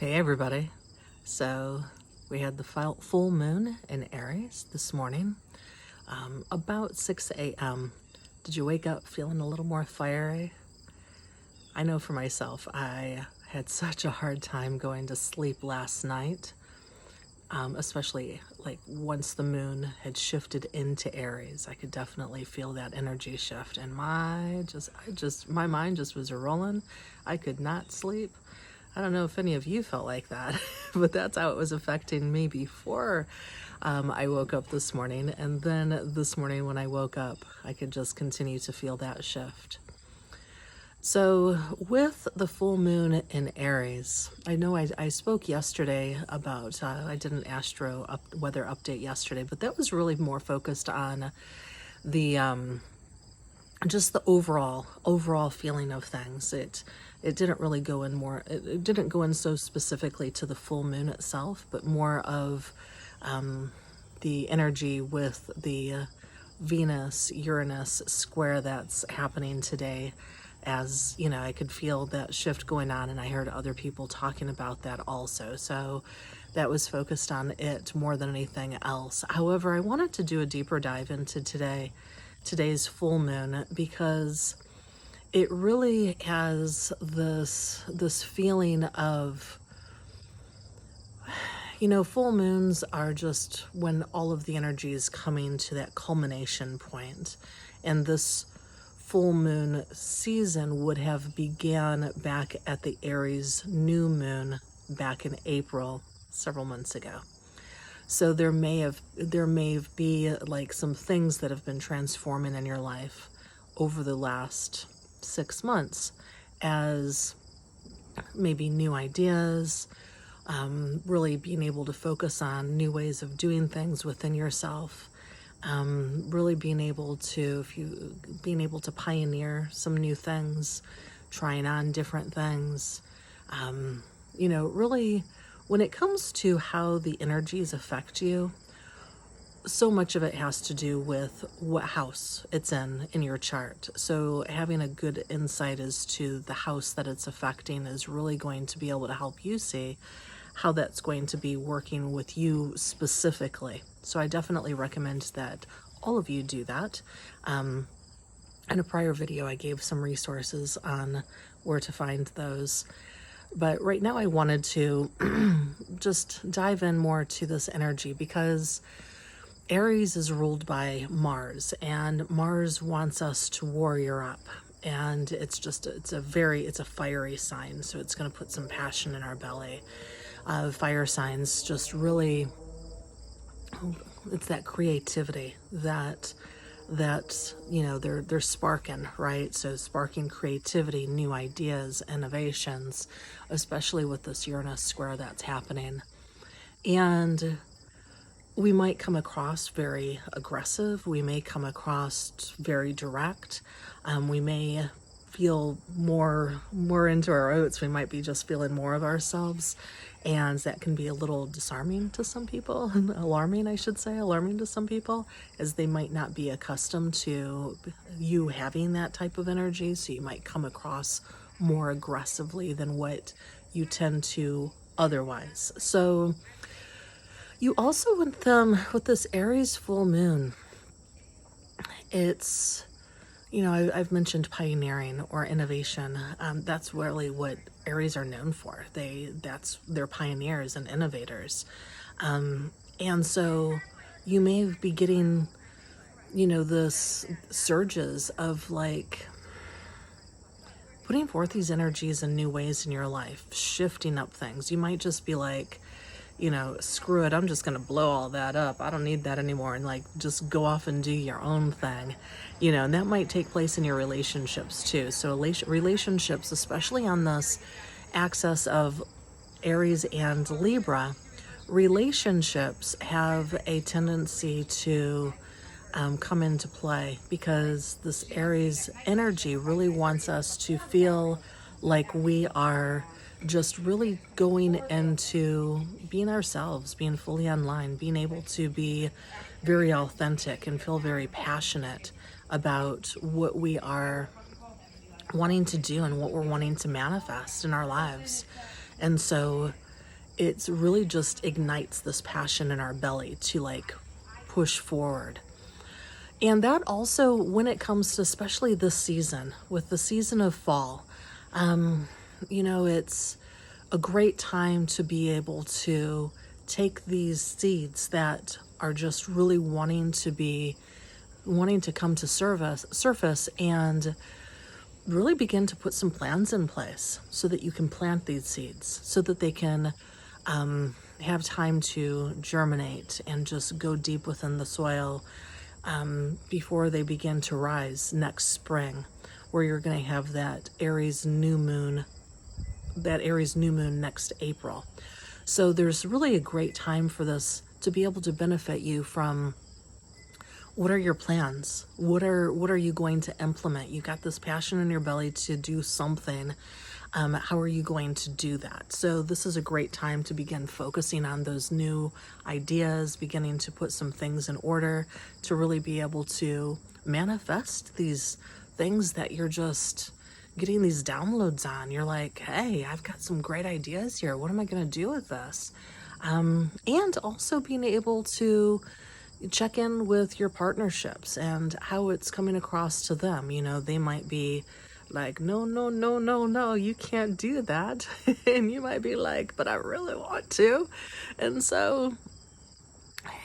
Hey everybody. So we had the full moon in Aries this morning, about 6 a.m. Did you wake up feeling a little more fiery? I know for myself, I had such a hard time going to sleep last night, especially like once the moon had shifted into Aries. I could definitely feel that energy shift, and my mind just was rolling. I could not sleep. I don't know if any of you felt like that, but that's how it was affecting me before I woke up this morning. And then this morning when I woke up, I could just continue to feel that shift. So with the full moon in Aries, I know I spoke yesterday about, I did an weather update yesterday, but that was really more focused on the just the overall feeling of things. It didn't really go in more, it didn't go in so specifically to the full moon itself, but more of the energy with the Venus Uranus square that's happening today. As you know, I could feel that shift going on, and I heard other people talking about that also, so that was focused on it more than anything else. However, I wanted to do a deeper dive into today's full moon, because it really has this feeling of, full moons are just when all of the energy is coming to that culmination point, and this full moon season would have began back at the Aries new moon back in April, several months ago. So there may be like some things that have been transforming in your life over the last 6 months, as maybe new ideas, really being able to focus on new ways of doing things within yourself, really being able to pioneer some new things, trying on different things, really when it comes to how the energies affect you, so much of it has to do with what house it's in your chart. So having a good insight as to the house that it's affecting is really going to be able to help you see how that's going to be working with you specifically. So I definitely recommend that all of you do that. In a prior video, I gave some resources on where to find those. But right now I wanted to just dive in more to this energy, because Aries is ruled by Mars, and Mars wants us to warrior up. And it's a fiery sign, so it's going to put some passion in our belly. Fire signs just really, it's that creativity that they're sparking, right? So sparking creativity, new ideas, innovations, especially with this Uranus square that's happening. And we might come across very aggressive, we may come across very direct, we may feel more into our oats, we might be just feeling more of ourselves, and that can be a little disarming to some people, alarming to some people, as they might not be accustomed to you having that type of energy. So you might come across more aggressively than what you tend to otherwise. So you also, with this Aries full moon, it's, I've mentioned pioneering or innovation. That's really what Aries are known for. They're pioneers and innovators. And so you may be getting, this surges of like putting forth these energies in new ways in your life, shifting up things. You might just be like, screw it, I'm just going to blow all that up. I don't need that anymore. And like, just go off and do your own thing, and that might take place in your relationships too. So relationships, especially on this axis of Aries and Libra, relationships have a tendency to come into play, because this Aries energy really wants us to feel like we are just really going into being ourselves, being fully online, being able to be very authentic and feel very passionate about what we are wanting to do and what we're wanting to manifest in our lives. And so it's really just ignites this passion in our belly to like push forward. And that also, when it comes to especially this season, with the season of fall, it's a great time to be able to take these seeds that are just really wanting to come to surface and really begin to put some plans in place so that you can plant these seeds, so that they can have time to germinate and just go deep within the soil before they begin to rise next spring, where you're going to have that Aries new moon next April. So there's really a great time for this to be able to benefit you from. What are your plans? What are you going to implement? You got this passion in your belly to do something. How are you going to do that? So this is a great time to begin focusing on those new ideas, beginning to put some things in order to really be able to manifest these things that you're just getting these downloads on. You're like, hey, I've got some great ideas here. What am I going to do with this? And also being able to check in with your partnerships and how it's coming across to them. They might be like, no, no, no, no, no, you can't do that. And you might be like, but I really want to. And so,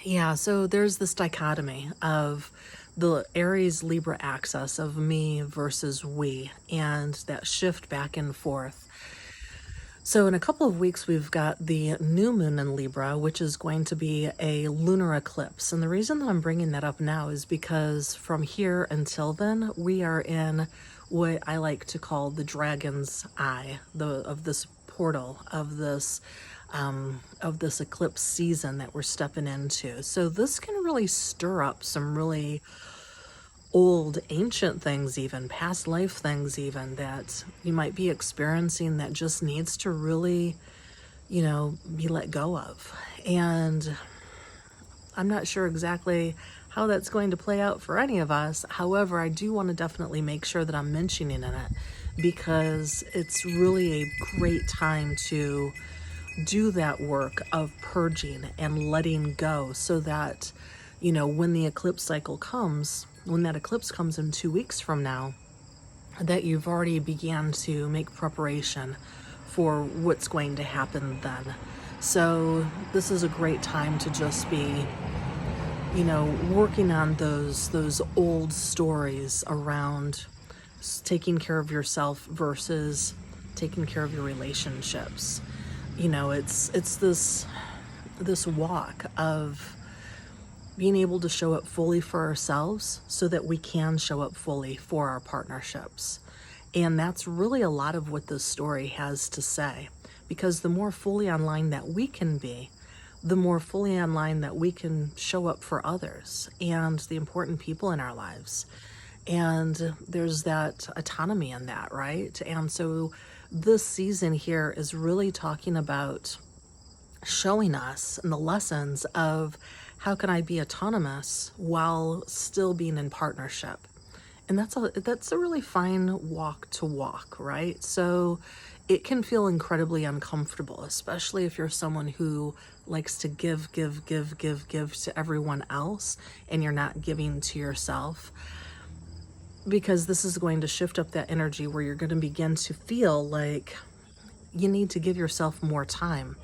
yeah, so there's this dichotomy of the Aries Libra axis of me versus we, and that shift back and forth. So in a couple of weeks, we've got the new moon in Libra, which is going to be a lunar eclipse. And the reason that I'm bringing that up now is because from here until then, we are in what I like to call the dragon's eye of this portal, of this eclipse season that we're stepping into. So this can really stir up some really old ancient things, even past life things, even that you might be experiencing that just needs to really be let go of. And I'm not sure exactly how that's going to play out for any of us. However, I do want to definitely make sure that I'm mentioning in it, because it's really a great time to do that work of purging and letting go, so that when the eclipse cycle comes, when that eclipse comes in 2 weeks from now, that you've already began to make preparation for what's going to happen then. So this is a great time to just be, working on those old stories around taking care of yourself versus taking care of your relationships. It's this walk of being able to show up fully for ourselves so that we can show up fully for our partnerships. And that's really a lot of what this story has to say, because the more fully online that we can be, the more fully online that we can show up for others and the important people in our lives. And there's that autonomy in that, right? And so this season here is really talking about showing us in the lessons of how can I be autonomous while still being in partnership. And that's a really fine walk to walk, right? So it can feel incredibly uncomfortable, especially if you're someone who likes to give to everyone else and you're not giving to yourself, because this is going to shift up that energy where you're going to begin to feel like you need to give yourself more time.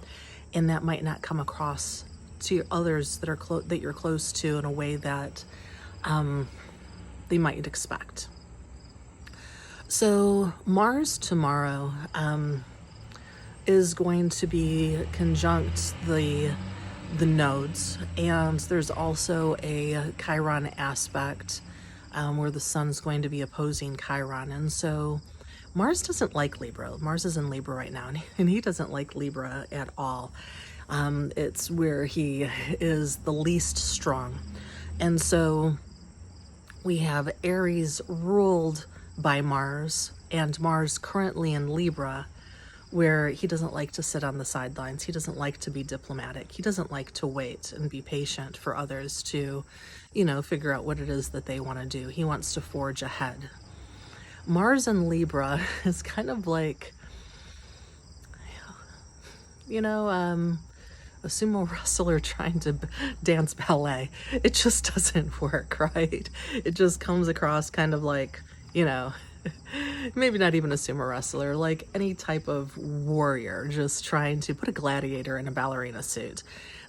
And that might not come across to others that are that you're close to in a way that they might expect. So Mars tomorrow is going to be conjunct the nodes, and there's also a Chiron aspect where the sun's going to be opposing Chiron. And so Mars doesn't like Libra. Mars is in Libra right now, and he doesn't like Libra at all. It's where he is the least strong. And so we have Aries ruled by Mars, and Mars currently in Libra, where he doesn't like to sit on the sidelines. He doesn't like to be diplomatic. He doesn't like to wait and be patient for others to, figure out what it is that they want to do. He wants to forge ahead. Mars in Libra is kind of like, a sumo wrestler trying to dance ballet. It just doesn't work, right? It just comes across kind of like, you know, maybe not even a sumo wrestler, like any type of warrior just trying to put a gladiator in a ballerina suit.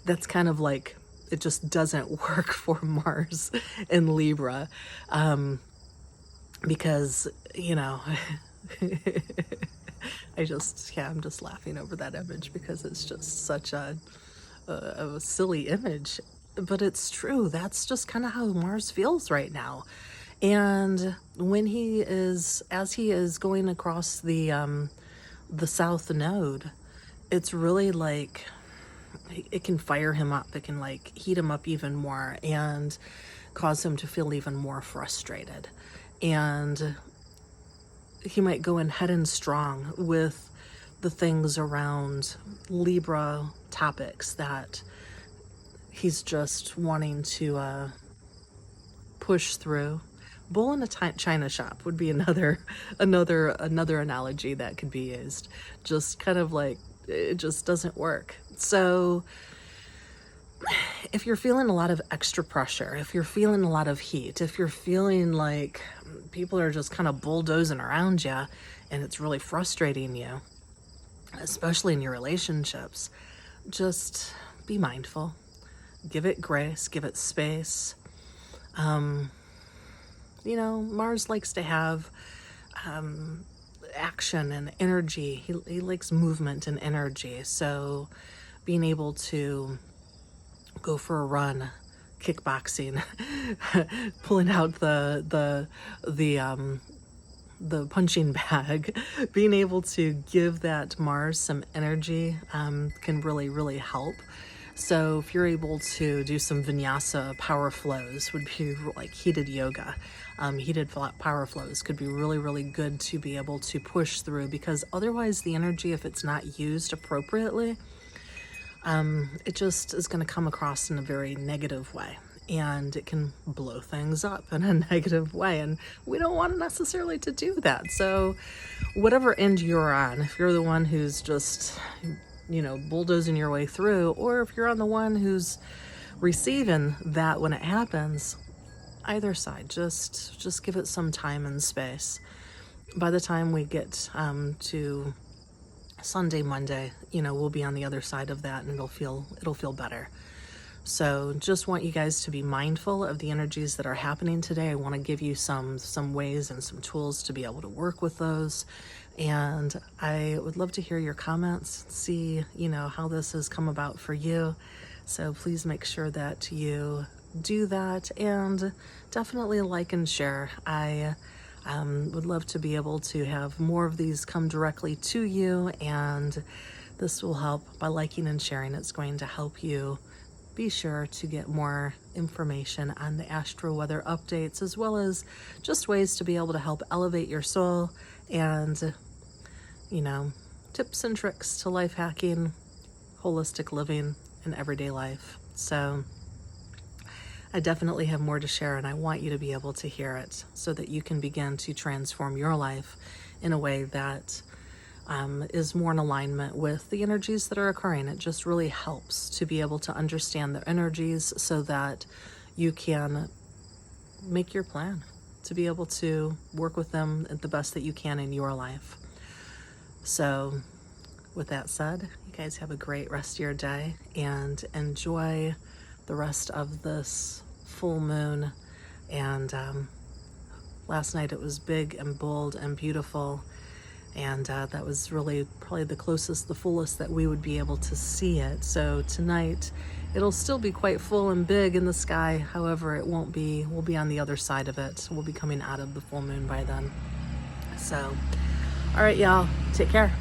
That's kind of like, it just doesn't work for Mars in Libra. Because, I'm just laughing over that image because it's just such a silly image. But it's true. That's just kind of how Mars feels right now. And as he is going across the south node, it's really like it can fire him up. It can like heat him up even more and cause him to feel even more frustrated. And he might go in head and strong with the things around Libra topics that he's just wanting to push through. Bull in a china shop would be another analogy that could be used. Just kind of like, it just doesn't work. So if you're feeling a lot of extra pressure, if you're feeling a lot of heat, if you're feeling like people are just kind of bulldozing around you and it's really frustrating you, especially in your relationships, just be mindful. Give it grace, give it space. Mars likes to have action and energy. He likes movement and energy. So being able to go for a run, kickboxing, pulling out the punching bag, being able to give that Mars some energy can really, really help. So if you're able to do some vinyasa power flows, would be like heated yoga. Heated power flows could be really, really good to be able to push through, because otherwise the energy, if it's not used appropriately, it just is going to come across in a very negative way, and it can blow things up in a negative way, and we don't want necessarily to do that. So whatever end you're on, if you're the one who's just, bulldozing your way through, or if you're on the one who's receiving that when it happens, either side, just give it some time and space. By the time we get to Sunday, Monday, we'll be on the other side of that, and it'll feel better. So just want you guys to be mindful of the energies that are happening today. I want to give you some ways and some tools to be able to work with those. And I would love to hear your comments, see, how this has come about for you. So please make sure that you do that, and definitely like and share. I would love to be able to have more of these come directly to you, and this will help. By liking and sharing, it's going to help you be sure to get more information on the astro weather updates, as well as just ways to be able to help elevate your soul, and tips and tricks to life hacking, holistic living, and everyday life. So I definitely have more to share, and I want you to be able to hear it so that you can begin to transform your life in a way that is more in alignment with the energies that are occurring. It just really helps to be able to understand the energies so that you can make your plan to be able to work with them the best that you can in your life. So with that said, you guys have a great rest of your day and enjoy the rest of this full moon. And last night it was big and bold and beautiful, and that was really probably the closest, the fullest that we would be able to see it. So tonight it'll still be quite full and big in the sky. However, it won't be, we'll be on the other side of it. We'll be coming out of the full moon by then. So all right, y'all, take care.